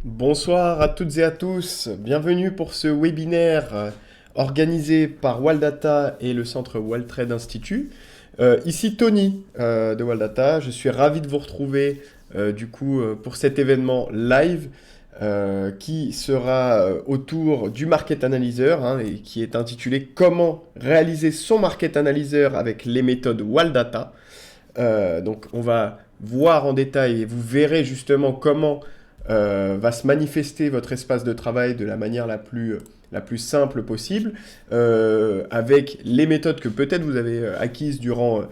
Bonsoir à toutes et à tous, bienvenue pour ce webinaire organisé par Waldata et le centre World Institute. Ici Tony de Waldata, je suis ravi de vous retrouver pour cet événement live qui sera autour du Market Analyzer et qui est intitulé Comment réaliser son Market Analyzer avec les méthodes Waldata. Donc on va voir en détail et vous verrez justement comment va se manifester votre espace de travail de la manière la plus simple possible, avec les méthodes que peut-être vous avez acquises durant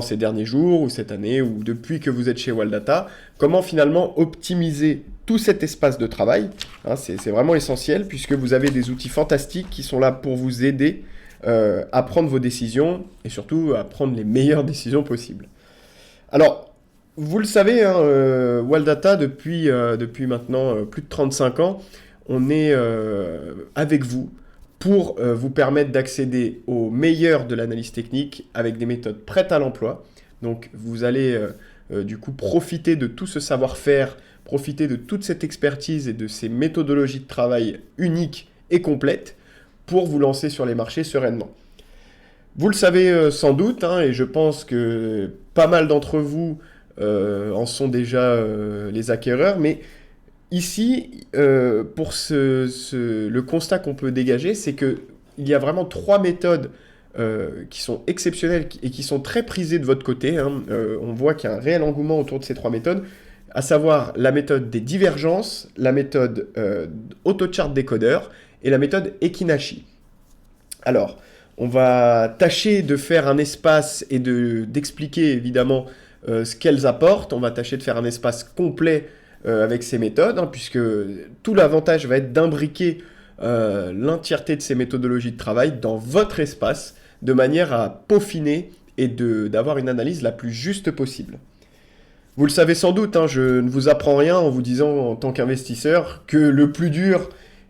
ces derniers jours, ou cette année, ou depuis que vous êtes chez Waldata, comment finalement optimiser tout cet espace de travail. C'est vraiment essentiel, puisque vous avez des outils fantastiques qui sont là pour vous aider à prendre vos décisions, et surtout à prendre les meilleures décisions possibles. Alors, vous le savez, Waldata, depuis maintenant plus de 35 ans, on est avec vous pour vous permettre d'accéder au meilleur de l'analyse technique avec des méthodes prêtes à l'emploi. Donc, vous allez profiter de tout ce savoir-faire, profiter de toute cette expertise et de ces méthodologies de travail uniques et complètes pour vous lancer sur les marchés sereinement. Vous le savez sans doute, et je pense que pas mal d'entre vous en sont déjà les acquéreurs, mais ici, le constat qu'on peut dégager, c'est qu'il y a vraiment trois méthodes qui sont exceptionnelles et qui sont très prisées de votre côté. On voit qu'il y a un réel engouement autour de ces trois méthodes, à savoir la méthode des divergences, la méthode AutoChart décodeur et la méthode Ekinashi. Alors, on va tâcher de faire un espace et d'expliquer évidemment ce qu'elles apportent. On va tâcher de faire un espace complet avec ces méthodes, puisque tout l'avantage va être d'imbriquer l'entièreté de ces méthodologies de travail dans votre espace, de manière à peaufiner et d'avoir une analyse la plus juste possible. Vous le savez sans doute, je ne vous apprends rien en vous disant en tant qu'investisseur que le plus dur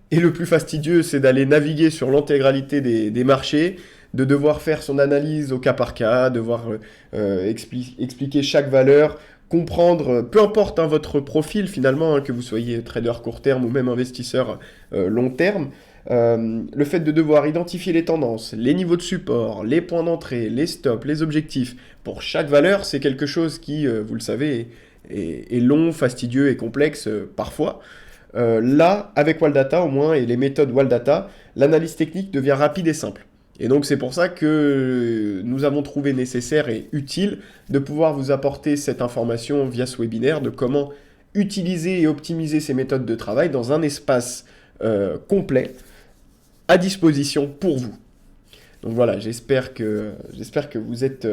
et le plus fastidieux, c'est d'aller naviguer sur l'intégralité des marchés, de devoir faire son analyse au cas par cas, devoir expliquer chaque valeur, comprendre, peu importe votre profil finalement, que vous soyez trader court terme ou même investisseur long terme, le fait de devoir identifier les tendances, les niveaux de support, les points d'entrée, les stops, les objectifs, pour chaque valeur, c'est quelque chose qui, vous le savez, est long, fastidieux et complexe parfois. Là, avec Waldata au moins, et les méthodes Waldata, l'analyse technique devient rapide et simple. Et donc c'est pour ça que nous avons trouvé nécessaire et utile de pouvoir vous apporter cette information via ce webinaire de comment utiliser et optimiser ces méthodes de travail dans un espace complet à disposition pour vous. Donc voilà, j'espère que vous êtes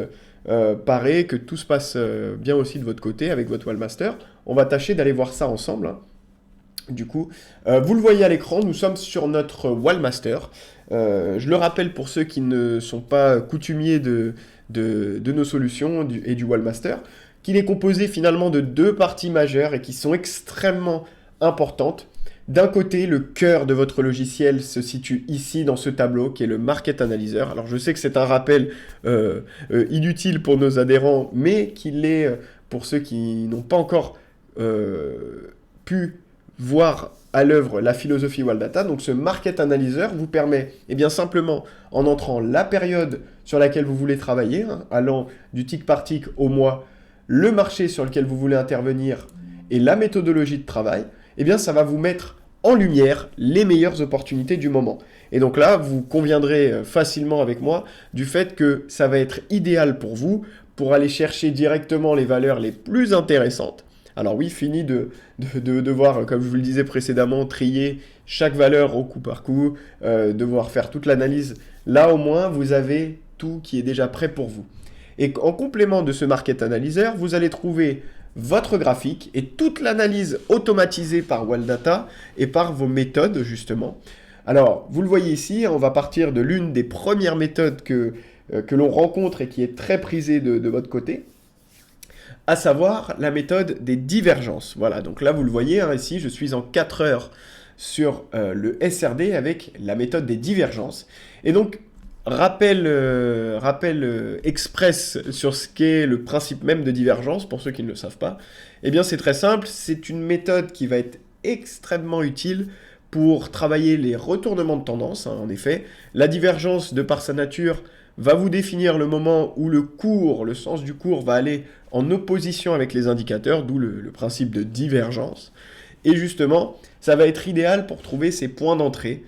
parés, que tout se passe bien aussi de votre côté avec votre Wallmaster. On va tâcher d'aller voir ça ensemble. Du coup, vous le voyez à l'écran, nous sommes sur notre Wallmaster. Je le rappelle pour ceux qui ne sont pas coutumiers de nos solutions et du Wallmaster, qu'il est composé finalement de deux parties majeures et qui sont extrêmement importantes. D'un côté, le cœur de votre logiciel se situe ici dans ce tableau qui est le Market Analyzer. Alors je sais que c'est un rappel inutile pour nos adhérents, mais qu'il l'est pour ceux qui n'ont pas encore pu voir à l'œuvre la philosophie Waldata. Donc ce Market Analyzer vous permet, simplement en entrant la période sur laquelle vous voulez travailler, allant du tick par tick au mois, le marché sur lequel vous voulez intervenir et la méthodologie de travail, ça va vous mettre en lumière les meilleures opportunités du moment. Et donc là, vous conviendrez facilement avec moi du fait que ça va être idéal pour vous pour aller chercher directement les valeurs les plus intéressantes. Alors oui, fini de devoir, comme je vous le disais précédemment, trier chaque valeur au coup par coup, devoir faire toute l'analyse. Là, au moins, vous avez tout qui est déjà prêt pour vous. Et en complément de ce Market Analyzer, vous allez trouver votre graphique et toute l'analyse automatisée par Waldata et par vos méthodes, justement. Alors, vous le voyez ici, on va partir de l'une des premières méthodes que l'on rencontre et qui est très prisée de votre côté, à savoir la méthode des divergences. Voilà, donc là vous le voyez, ici je suis en 4 heures sur le SRD avec la méthode des divergences. Et donc, rappel express sur ce qu'est le principe même de divergence, pour ceux qui ne le savent pas, c'est très simple, c'est une méthode qui va être extrêmement utile pour travailler les retournements de tendance, hein, en effet. La divergence, de par sa nature, va vous définir le moment où le cours, le sens du cours va aller en opposition avec les indicateurs, d'où le principe de divergence. Et justement, ça va être idéal pour trouver ces points d'entrée,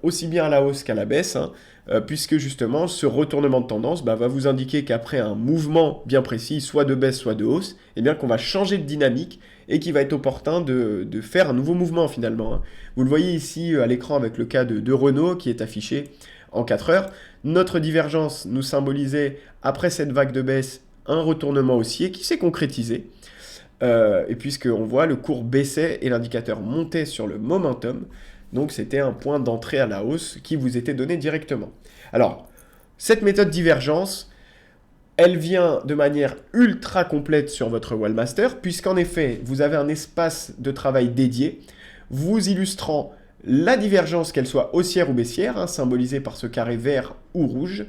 aussi bien à la hausse qu'à la baisse, hein, puisque justement, ce retournement de tendance va vous indiquer qu'après un mouvement bien précis, soit de baisse, soit de hausse, eh bien qu'on va changer de dynamique et qu'il va être opportun de faire un nouveau mouvement finalement, hein. Vous le voyez ici à l'écran avec le cas de Renault qui est affiché en 4 heures. Notre divergence nous symbolisait, après cette vague de baisse, un retournement haussier qui s'est concrétisé. Et puisqu'on voit le cours baissait et l'indicateur montait sur le momentum, donc c'était un point d'entrée à la hausse qui vous était donné directement. Alors, cette méthode divergence, elle vient de manière ultra complète sur votre Wallmaster, puisqu'en effet, vous avez un espace de travail dédié, vous illustrant la divergence, qu'elle soit haussière ou baissière, hein, symbolisée par ce carré vert ou rouge.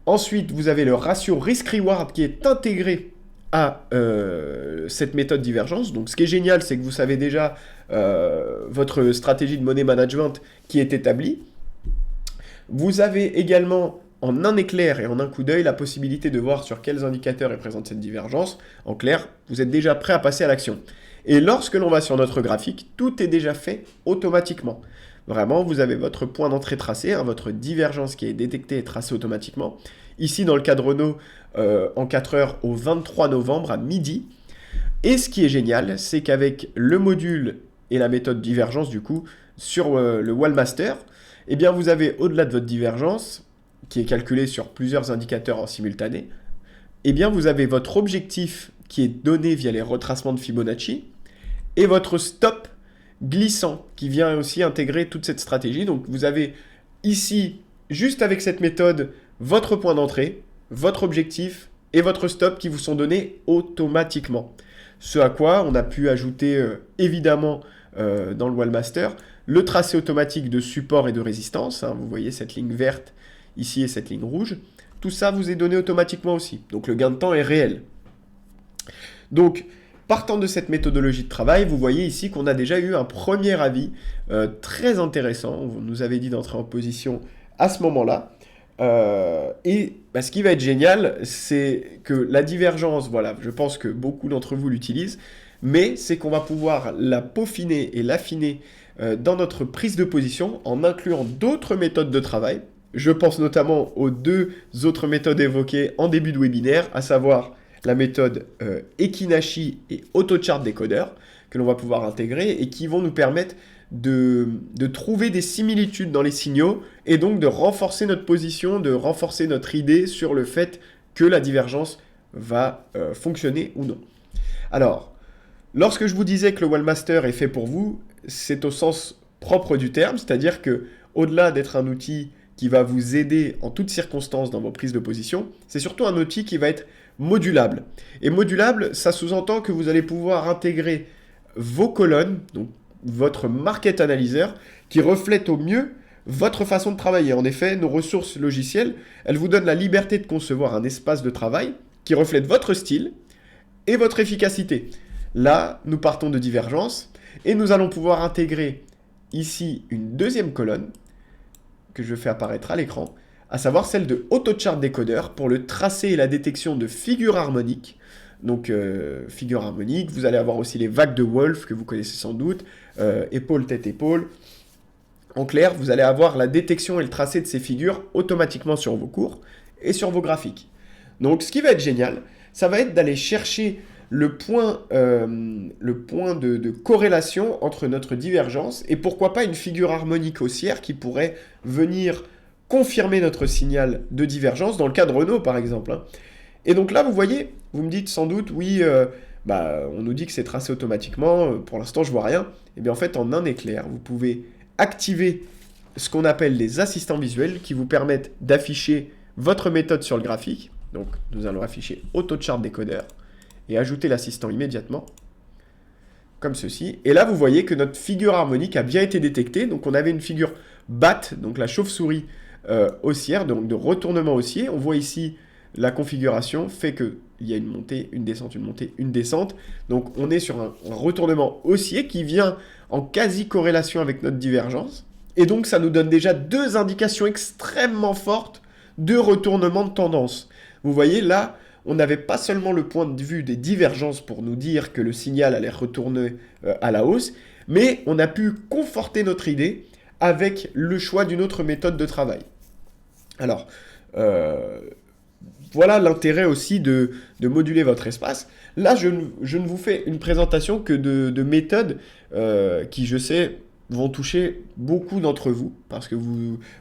Ensuite, vous avez le ratio risk-reward qui est intégré à cette méthode divergence. Donc ce qui est génial, c'est que vous savez déjà votre stratégie de money management qui est établie. Vous avez également en un éclair et en un coup d'œil la possibilité de voir sur quels indicateurs est présente cette divergence. En clair, vous êtes déjà prêt à passer à l'action. Et lorsque l'on va sur notre graphique, tout est déjà fait automatiquement. Vraiment, vous avez votre point d'entrée tracé, hein, votre divergence qui est détectée et tracée automatiquement. Ici, dans le cas de Renault, en 4 heures au 23 novembre à midi. Et ce qui est génial, c'est qu'avec le module et la méthode divergence, du coup, sur le Wallmaster, eh bien, vous avez, au-delà de votre divergence, qui est calculée sur plusieurs indicateurs en simultané, eh bien, vous avez votre objectif qui est donné via les retracements de Fibonacci, et votre stop glissant qui vient aussi intégrer toute cette stratégie. Donc vous avez ici, juste avec cette méthode, votre point d'entrée, votre objectif et votre stop qui vous sont donnés automatiquement. Ce à quoi on a pu ajouter évidemment dans le Wallmaster le tracé automatique de support et de résistance, hein. Vous voyez cette ligne verte ici et cette ligne rouge. Tout ça vous est donné automatiquement aussi. Donc le gain de temps est réel. Donc, partant de cette méthodologie de travail, vous voyez ici qu'on a déjà eu un premier avis très intéressant. On nous avait dit d'entrer en position à ce moment-là. Ce qui va être génial, c'est que la divergence, voilà, je pense que beaucoup d'entre vous l'utilisent, mais c'est qu'on va pouvoir la peaufiner et l'affiner dans notre prise de position en incluant d'autres méthodes de travail. Je pense notamment aux 2 autres méthodes évoquées en début de webinaire, à savoir la méthode Ekinashi et AutoChart Decoder, que l'on va pouvoir intégrer et qui vont nous permettre de trouver des similitudes dans les signaux et donc de renforcer notre position, de renforcer notre idée sur le fait que la divergence va fonctionner ou non. Alors, lorsque je vous disais que le Wallmaster est fait pour vous, c'est au sens propre du terme, c'est-à-dire que au-delà d'être un outil qui va vous aider en toutes circonstances dans vos prises de position, c'est surtout un outil qui va être modulable. Et modulable, ça sous-entend que vous allez pouvoir intégrer vos colonnes, donc votre market analyzer, qui reflète au mieux votre façon de travailler. En effet, nos ressources logicielles, elles vous donnent la liberté de concevoir un espace de travail qui reflète votre style et votre efficacité. Là, nous partons de divergence et nous allons pouvoir intégrer ici une deuxième colonne que je fais apparaître à l'écran, à savoir celle de AutoChart Decoder pour le tracé et la détection de figures harmoniques. Donc, figures harmoniques, vous allez avoir aussi les vagues de Wolf que vous connaissez sans doute, épaule, tête, épaule. En clair, vous allez avoir la détection et le tracé de ces figures automatiquement sur vos cours et sur vos graphiques. Donc, ce qui va être génial, ça va être d'aller chercher le point de corrélation entre notre divergence et pourquoi pas une figure harmonique haussière qui pourrait venir confirmer notre signal de divergence dans le cas de Renault par exemple, hein. Et donc là, vous voyez, vous me dites sans doute, oui, on nous dit que c'est tracé automatiquement, pour l'instant je vois rien. Et bien en fait, en un éclair, vous pouvez activer ce qu'on appelle les assistants visuels qui vous permettent d'afficher votre méthode sur le graphique. Donc nous allons afficher AutoChart Decoder et ajouter l'assistant immédiatement, comme ceci. Et là, vous voyez que notre figure harmonique a bien été détectée. Donc on avait une figure BAT, donc la chauve-souris haussière, donc de retournement haussier. On voit ici la configuration fait qu'il il y a une montée, une descente, une montée, une descente. Donc on est sur un retournement haussier qui vient en quasi corrélation avec notre divergence. Et donc ça nous donne déjà deux indications extrêmement fortes de retournement de tendance. Vous voyez là, on n'avait pas seulement le point de vue des divergences pour nous dire que le signal allait retourner à la hausse, mais on a pu conforter notre idée avec le choix d'une autre méthode de travail. Alors, voilà l'intérêt aussi de moduler votre espace. Là, je ne vous fais une présentation que de méthodes qui, je sais, vont toucher beaucoup d'entre vous, parce que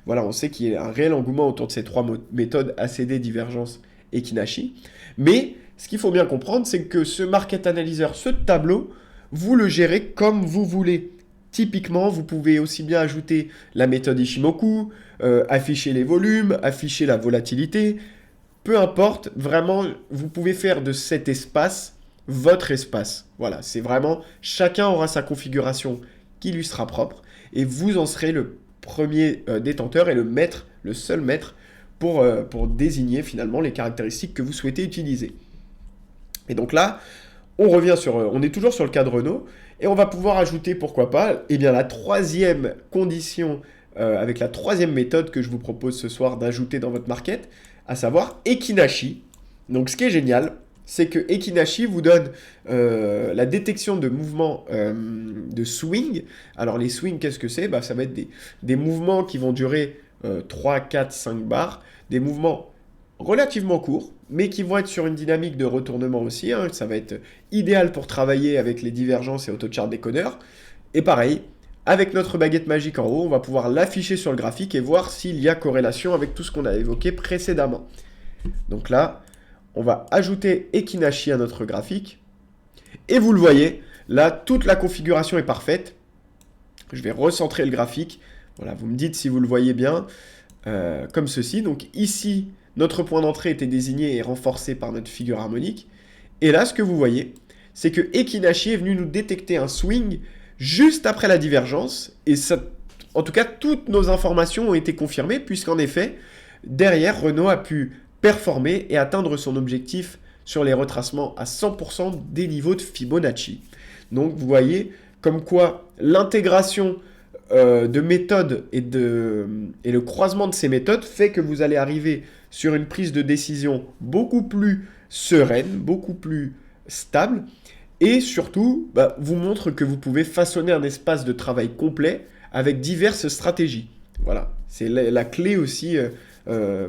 voilà, on sait qu'il y a un réel engouement autour de ces trois méthodes, ACD, Divergence et Kinashi. Mais ce qu'il faut bien comprendre, c'est que ce market analyzer, ce tableau, vous le gérez comme vous voulez. Typiquement, vous pouvez aussi bien ajouter la méthode Ishimoku, afficher les volumes, afficher la volatilité. Peu importe, vraiment, vous pouvez faire de cet espace votre espace. Voilà, c'est vraiment, chacun aura sa configuration qui lui sera propre et vous en serez le premier détenteur et le maître, le seul maître pour désigner finalement les caractéristiques que vous souhaitez utiliser. Et donc là, on est toujours sur le cas de Renault et on va pouvoir ajouter, pourquoi pas, eh bien la troisième condition avec la troisième méthode que je vous propose ce soir d'ajouter dans votre market, à savoir Ekinashi. Donc ce qui est génial, c'est que Ekinashi vous donne la détection de mouvements de swing. Alors les swings, qu'est-ce que c'est ? Ça va être des mouvements qui vont durer 3, 4, 5 bars, des mouvements relativement courts, mais qui vont être sur une dynamique de retournement aussi. Ça va être idéal pour travailler avec les divergences et autochart décodeurs. Et pareil, avec notre baguette magique en haut, on va pouvoir l'afficher sur le graphique et voir s'il y a corrélation avec tout ce qu'on a évoqué précédemment. Donc là, on va ajouter Ekinashi à notre graphique. Et vous le voyez, là, toute la configuration est parfaite. Je vais recentrer le graphique. Voilà, vous me dites si vous le voyez bien, comme ceci. Donc ici, notre point d'entrée était désigné et renforcé par notre figure harmonique. Et là, ce que vous voyez, c'est que Ekinashi est venu nous détecter un swing juste après la divergence. Et ça, en tout cas, toutes nos informations ont été confirmées, puisqu'en effet, derrière, Renault a pu performer et atteindre son objectif sur les retracements à 100% des niveaux de Fibonacci. Donc vous voyez comme quoi l'intégration de méthodes et le croisement de ces méthodes fait que vous allez arriver sur une prise de décision beaucoup plus sereine, beaucoup plus stable et surtout vous montre que vous pouvez façonner un espace de travail complet avec diverses stratégies. Voilà, c'est la clé aussi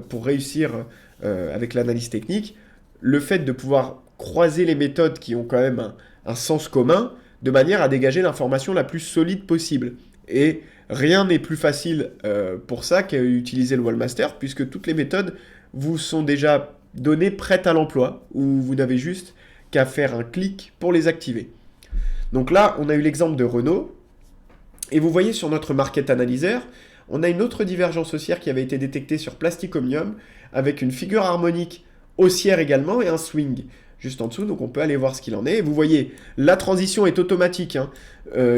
pour réussir avec l'analyse technique, le fait de pouvoir croiser les méthodes qui ont quand même un sens commun, de manière à dégager l'information la plus solide possible. Et rien n'est plus facile pour ça qu'utiliser le Wallmaster, puisque toutes les méthodes vous sont déjà données prêtes à l'emploi, où vous n'avez juste qu'à faire un clic pour les activer. Donc là, on a eu l'exemple de Renault, et vous voyez sur notre Market Analyzer, on a une autre divergence haussière qui avait été détectée sur Plastic Omnium, avec une figure harmonique haussière également et un swing juste en dessous, donc on peut aller voir ce qu'il en est. Et vous voyez, la transition est automatique.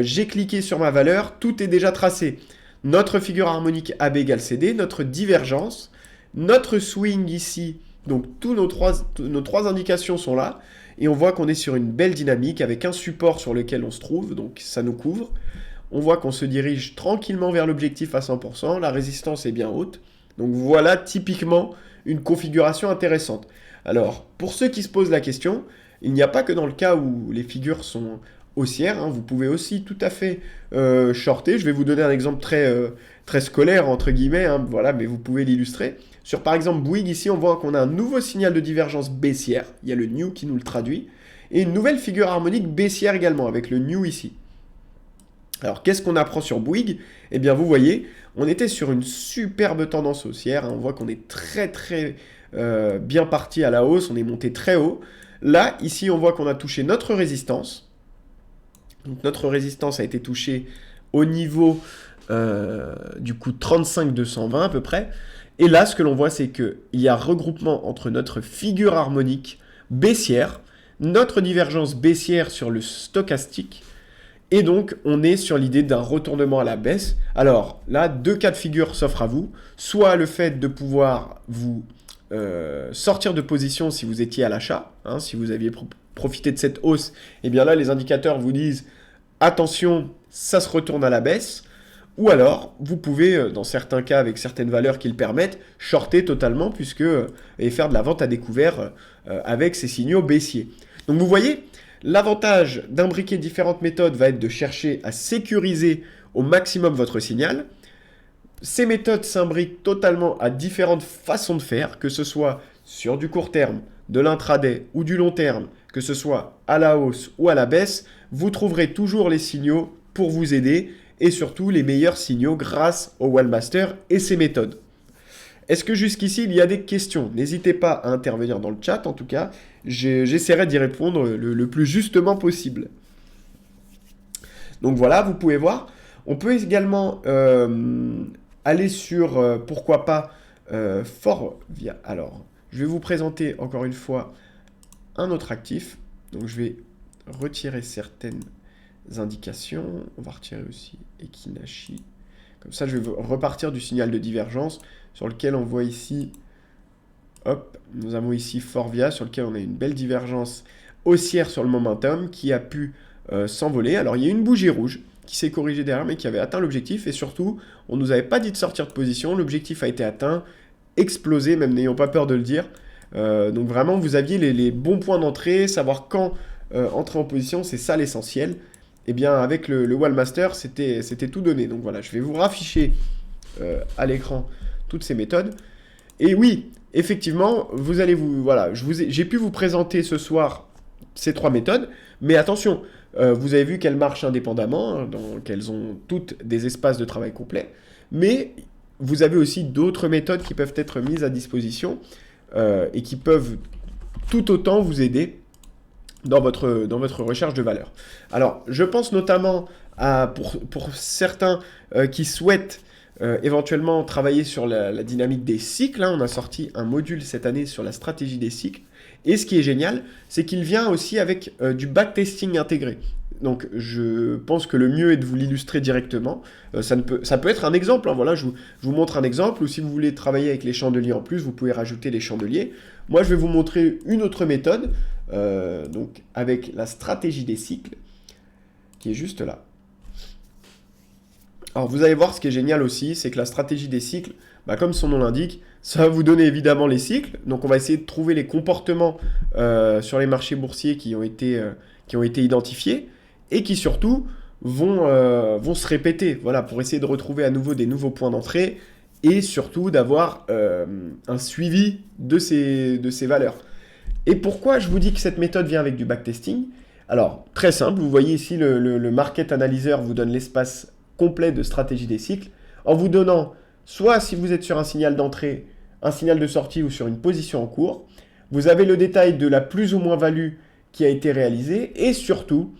J'ai cliqué sur ma valeur, tout est déjà tracé. Notre figure harmonique AB égale CD, notre divergence, notre swing ici, donc tous nos trois indications sont là, et on voit qu'on est sur une belle dynamique avec un support sur lequel on se trouve, donc ça nous couvre. On voit qu'on se dirige tranquillement vers l'objectif à 100%, la résistance est bien haute. Donc voilà typiquement une configuration intéressante. Alors, pour ceux qui se posent la question, il n'y a pas que dans le cas où les figures sont haussières, vous pouvez aussi tout à fait shorter. Je vais vous donner un exemple très scolaire, entre guillemets, voilà, mais vous pouvez l'illustrer. Sur par exemple Bouygues, ici on voit qu'on a un nouveau signal de divergence baissière, il y a le new qui nous le traduit, et une nouvelle figure harmonique baissière également, avec le new ici. Alors, qu'est-ce qu'on apprend sur Bouygues ? Eh bien, vous voyez, on était sur une superbe tendance haussière. On voit qu'on est très bien parti à la hausse. On est monté très haut. Là, ici, on voit qu'on a touché notre résistance. Donc, notre résistance a été touchée au niveau du coup 35-220 à peu près. Et là, ce que l'on voit, c'est qu'il y a regroupement entre notre figure harmonique baissière, notre divergence baissière sur le stochastique. Et donc, on est sur l'idée d'un retournement à la baisse. Alors, là, deux cas de figure s'offrent à vous. Soit le fait de pouvoir vous sortir de position si vous étiez à l'achat, hein, si vous aviez profité de cette hausse, et bien là les indicateurs vous disent attention, ça se retourne à la baisse. Ou alors, vous pouvez, dans certains cas, avec certaines valeurs qui le permettent, shorter totalement et faire de la vente à découvert avec ces signaux baissiers. Donc vous voyez, l'avantage d'imbriquer différentes méthodes va être de chercher à sécuriser au maximum votre signal. Ces méthodes s'imbriquent totalement à différentes façons de faire, que ce soit sur du court terme, de l'intraday ou du long terme, que ce soit à la hausse ou à la baisse, vous trouverez toujours les signaux pour vous aider et surtout les meilleurs signaux grâce au Wallmaster et ses méthodes. Est-ce que jusqu'ici il y a des questions? N'hésitez pas à intervenir dans le chat, en tout cas, j'essaierai d'y répondre le plus justement possible. Donc voilà, vous pouvez voir. On peut également aller sur, pourquoi pas, Forvia. Alors, je vais vous présenter encore une fois un autre actif. Donc je vais retirer certaines indications. On va retirer aussi Ekinashi. Comme ça, je vais repartir du signal de divergence sur lequel on voit ici, hop, nous avons ici Forvia sur lequel on a une belle divergence haussière sur le momentum qui a pu s'envoler. Alors, il y a une bougie rouge qui s'est corrigée derrière mais qui avait atteint l'objectif et surtout, on ne nous avait pas dit de sortir de position. L'objectif a été atteint, explosé, même n'ayons pas peur de le dire. Donc vraiment, vous aviez les bons points d'entrée, savoir quand entrer en position, c'est ça l'essentiel. Et bien avec le Wallmaster, c'était tout donné. Donc voilà, je vais vous rafficher à l'écran toutes ces méthodes. Et oui, effectivement, j'ai pu vous présenter ce soir ces 3 méthodes, mais attention, vous avez vu qu'elles marchent indépendamment, hein, qu'elles ont toutes des espaces de travail complets, mais vous avez aussi d'autres méthodes qui peuvent être mises à disposition et qui peuvent tout autant vous aider dans votre recherche de valeur. Alors, je pense notamment pour certains qui souhaitent éventuellement travailler sur la dynamique des cycles. Hein. On a sorti un module cette année sur la stratégie des cycles. Et ce qui est génial, c'est qu'il vient aussi avec du backtesting intégré. Donc, je pense que le mieux est de vous l'illustrer directement. Ça peut être un exemple. Hein, voilà, je vous montre un exemple. Ou si vous voulez travailler avec les chandeliers en plus, vous pouvez rajouter les chandeliers. Moi, je vais vous montrer une autre méthode. Donc, avec la stratégie des cycles, qui est juste là. Alors, vous allez voir, ce qui est génial aussi, c'est que la stratégie des cycles, comme son nom l'indique, ça va vous donner évidemment les cycles. Donc, on va essayer de trouver les comportements sur les marchés boursiers qui ont été identifiés et qui surtout vont se répéter, voilà, pour essayer de retrouver à nouveau des nouveaux points d'entrée et surtout d'avoir un suivi de ces valeurs. Et pourquoi je vous dis que cette méthode vient avec du backtesting? Alors, très simple, vous voyez ici le Market Analyzer vous donne l'espace complet de stratégie des cycles en vous donnant, soit si vous êtes sur un signal d'entrée, un signal de sortie ou sur une position en cours, vous avez le détail de la plus ou moins value qui a été réalisée et surtout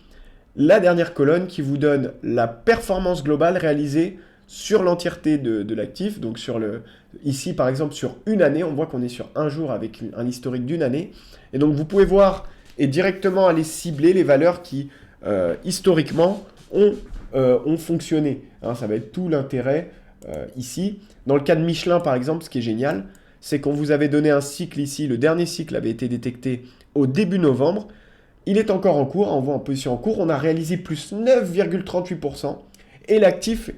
la dernière colonne qui vous donne la performance globale réalisée sur l'entièreté de l'actif. Donc ici par exemple sur une année, on voit qu'on est sur un jour avec un historique d'une année. Et donc vous pouvez voir et directement aller cibler les valeurs qui historiquement ont fonctionné. Hein, ça va être tout l'intérêt ici. Dans le cas de Michelin par exemple, ce qui est génial, c'est qu'on vous avait donné un cycle ici. Le dernier cycle avait été détecté au début novembre. Il est encore en cours, on voit en position en cours. On a réalisé plus 9,38% et l'actif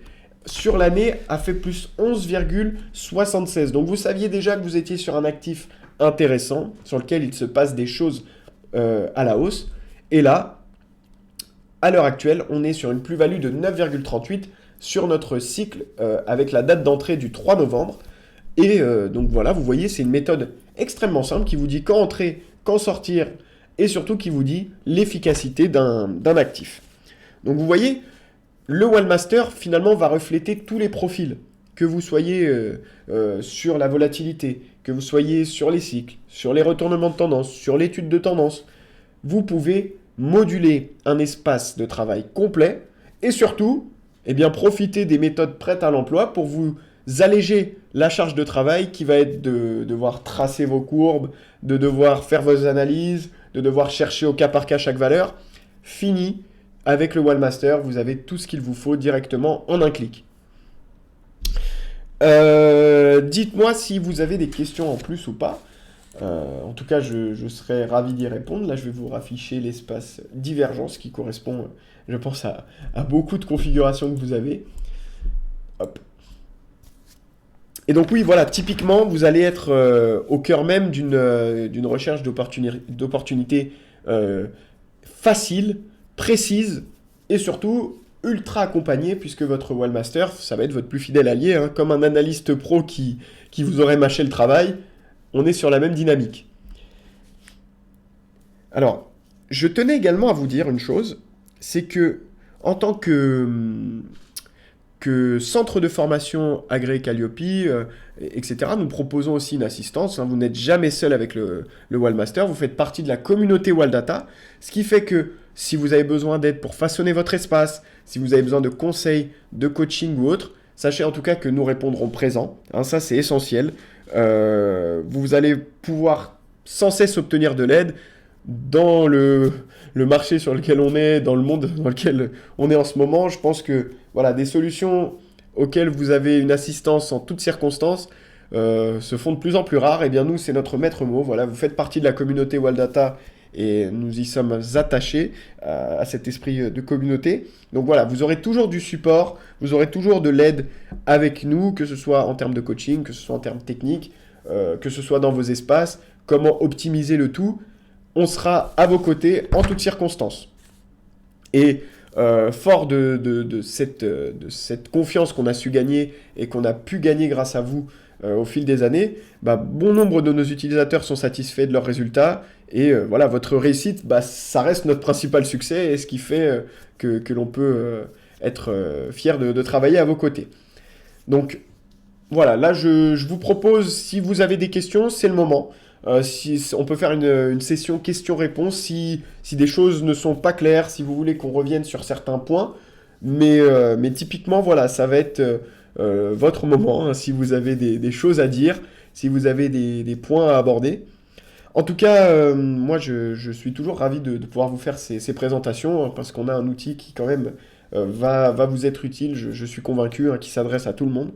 sur l'année a fait plus 11,76. Donc vous saviez déjà que vous étiez sur un actif intéressant, sur lequel il se passe des choses à la hausse. Et là, à l'heure actuelle, on est sur une plus-value de 9,38 sur notre cycle avec la date d'entrée du 3 novembre. Et donc voilà, vous voyez, c'est une méthode extrêmement simple qui vous dit quand entrer, quand sortir, et surtout qui vous dit l'efficacité d'un actif. Donc vous voyez, le Wallmaster finalement va refléter tous les profils, que vous soyez sur la volatilité, que vous soyez sur les cycles, sur les retournements de tendance, sur l'étude de tendance. Vous pouvez moduler un espace de travail complet et surtout profiter des méthodes prêtes à l'emploi pour vous alléger la charge de travail qui va être de devoir tracer vos courbes, de devoir faire vos analyses, de devoir chercher au cas par cas chaque valeur. Fini, avec le Wallmaster, vous avez tout ce qu'il vous faut directement en un clic. Dites-moi si vous avez des questions en plus ou pas. En tout cas, je serais ravi d'y répondre. Là, je vais vous rafficher l'espace divergence qui correspond, je pense, à beaucoup de configurations que vous avez. Hop. Et donc oui, voilà, typiquement, vous allez être au cœur même d'une recherche d'opportunités facile, précise et surtout ultra accompagnée puisque votre Wallmaster, ça va être votre plus fidèle allié, hein, comme un analyste pro qui vous aurait mâché le travail, on est sur la même dynamique. Alors, je tenais également à vous dire une chose, c'est que en tant que centre de formation agréé Calliope, etc. Nous proposons aussi une assistance. Hein. Vous n'êtes jamais seul avec le Wallmaster. Vous faites partie de la communauté Walldata. Ce qui fait que si vous avez besoin d'aide pour façonner votre espace, si vous avez besoin de conseils, de coaching ou autre, sachez en tout cas que nous répondrons présent. Hein, ça, c'est essentiel. Vous allez pouvoir sans cesse obtenir de l'aide dans le marché sur lequel on est, dans le monde dans lequel on est en ce moment. Je pense que voilà, des solutions auxquelles vous avez une assistance en toutes circonstances se font de plus en plus rares. Et bien nous, c'est notre maître mot. Voilà, vous faites partie de la communauté Walldata et nous y sommes attachés à cet esprit de communauté. Donc voilà, vous aurez toujours du support, vous aurez toujours de l'aide avec nous, que ce soit en termes de coaching, que ce soit en termes techniques, que ce soit dans vos espaces, comment optimiser le tout. On sera à vos côtés en toutes circonstances. Et fort de cette confiance qu'on a su gagner et qu'on a pu gagner grâce à vous au fil des années, bon nombre de nos utilisateurs sont satisfaits de leurs résultats. Et voilà, votre réussite, ça reste notre principal succès et ce qui fait que l'on peut être fier de travailler à vos côtés. Donc voilà, là je vous propose, si vous avez des questions, c'est le moment. On peut faire une session questions-réponses si des choses ne sont pas claires, si vous voulez qu'on revienne sur certains points. Mais typiquement, voilà, ça va être votre moment, hein, si vous avez des choses à dire, si vous avez des points à aborder. En tout cas, moi, je suis toujours ravi de pouvoir vous faire ces présentations, hein, parce qu'on a un outil qui, quand même, va vous être utile, je suis convaincu, hein, qui s'adresse à tout le monde.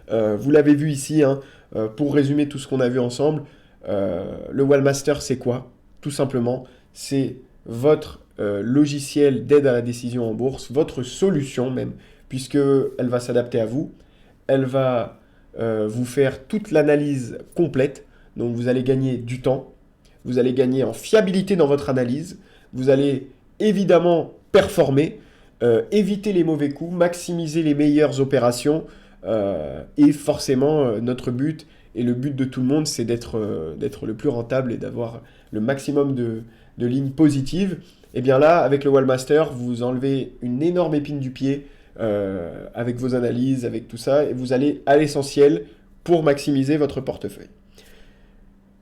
Vous l'avez vu ici, hein, pour résumer tout ce qu'on a vu ensemble, le Wallmaster, c'est quoi? Tout simplement, c'est votre logiciel d'aide à la décision en bourse, votre solution même, puisqu'elle va s'adapter à vous. Elle va vous faire toute l'analyse complète. Donc vous allez gagner du temps, vous allez gagner en fiabilité dans votre analyse, vous allez évidemment performer, éviter les mauvais coups, maximiser les meilleures opérations. Et forcément, notre but et le but de tout le monde, c'est d'être le plus rentable et d'avoir le maximum de lignes positives. Et bien là, avec le Wallmaster, vous enlevez une énorme épine du pied avec vos analyses, avec tout ça, et vous allez à l'essentiel pour maximiser votre portefeuille.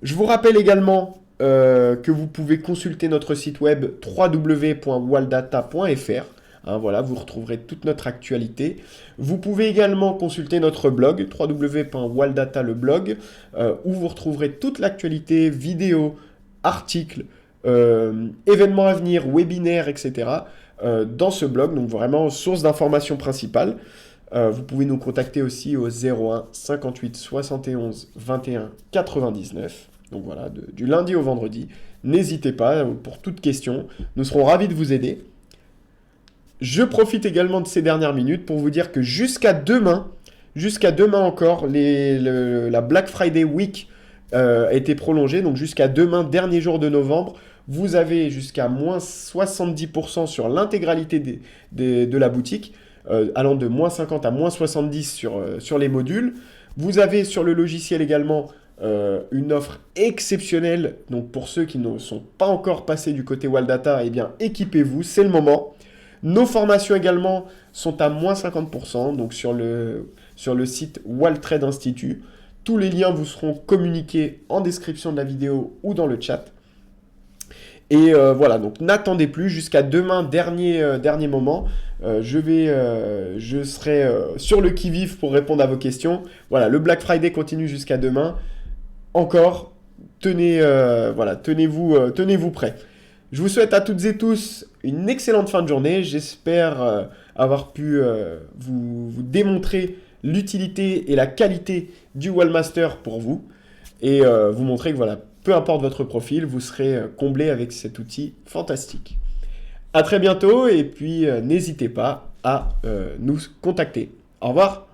Je vous rappelle également que vous pouvez consulter notre site web www.walldata.fr. Hein, voilà, vous retrouverez toute notre actualité. Vous pouvez également consulter notre blog, www.walldata le blog, où vous retrouverez toute l'actualité, vidéos, articles, événements à venir, webinaires, etc. Dans ce blog, donc vraiment source d'information principale. Vous pouvez nous contacter aussi au 01 58 71 21 99. Donc voilà, du lundi au vendredi. N'hésitez pas pour toute question. Nous serons ravis de vous aider. Je profite également de ces dernières minutes pour vous dire que jusqu'à demain encore, la Black Friday Week a été prolongée. Donc jusqu'à demain, dernier jour de novembre, vous avez jusqu'à moins 70% sur l'intégralité de la boutique, allant de moins 50 à moins 70 sur les modules. Vous avez sur le logiciel également une offre exceptionnelle. Donc pour ceux qui ne sont pas encore passés du côté Walldata, eh bien équipez-vous, c'est le moment. Nos formations également sont à moins 50%, donc sur le site Walltrade Institute. Tous les liens vous seront communiqués en description de la vidéo ou dans le chat. Et voilà, donc n'attendez plus, jusqu'à demain, dernier moment. Je serai sur le qui-vive pour répondre à vos questions. Voilà, le Black Friday continue jusqu'à demain. Encore, tenez-vous prêts. Je vous souhaite à toutes et tous une excellente fin de journée. J'espère avoir pu vous démontrer l'utilité et la qualité du Wallmaster pour vous et vous montrer que voilà, peu importe votre profil, vous serez comblé avec cet outil fantastique. À très bientôt et puis n'hésitez pas à nous contacter. Au revoir.